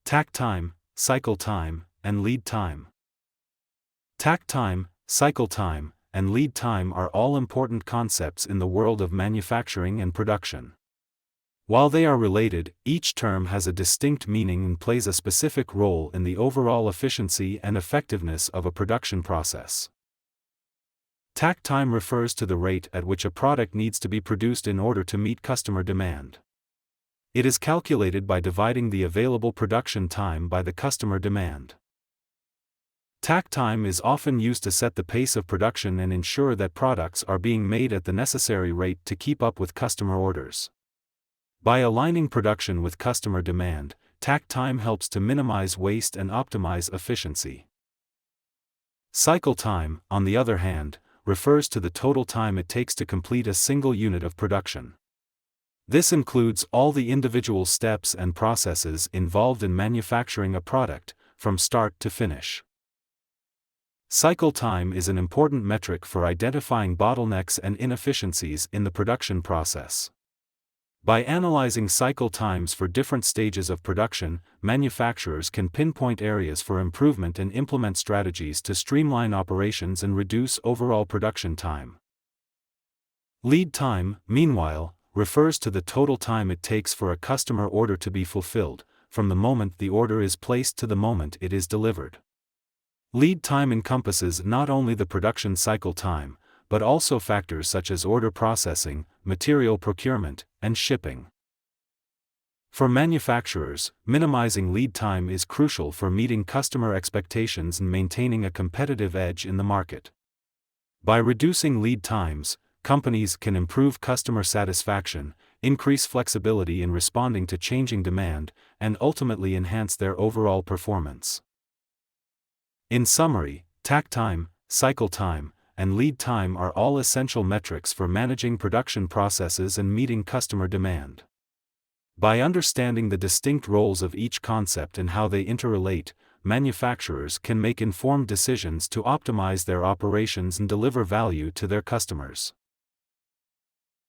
Takt time, cycle time, and lead time. Takt time, cycle time, and lead time are all important concepts in the world of manufacturing and production. While they are related, each term has a distinct meaning and plays a specific role in the overall efficiency and effectiveness of a production process. Takt time refers to the rate at which a product needs to be produced in order to meet customer demand. It is calculated by dividing the available production time by the customer demand. Takt time is often used to set the pace of production and ensure that products are being made at the necessary rate to keep up with customer orders. By aligning production with customer demand, takt time helps to minimize waste and optimize efficiency. Cycle time, on the other hand, refers to the total time it takes to complete a single unit of production. This includes all the individual steps and processes involved in manufacturing a product, from start to finish. Cycle time is an important metric for identifying bottlenecks and inefficiencies in the production process. By analyzing cycle times for different stages of production, manufacturers can pinpoint areas for improvement and implement strategies to streamline operations and reduce overall production time. Lead time, meanwhile, refers to the total time it takes for a customer order to be fulfilled, from the moment the order is placed to the moment it is delivered. Lead time encompasses not only the production cycle time, but also factors such as order processing, material procurement, and shipping. For manufacturers, minimizing lead time is crucial for meeting customer expectations and maintaining a competitive edge in the market. By reducing lead times, companies can improve customer satisfaction, increase flexibility in responding to changing demand, and ultimately enhance their overall performance. In summary, takt time, cycle time, and lead time are all essential metrics for managing production processes and meeting customer demand. By understanding the distinct roles of each concept and how they interrelate, manufacturers can make informed decisions to optimize their operations and deliver value to their customers.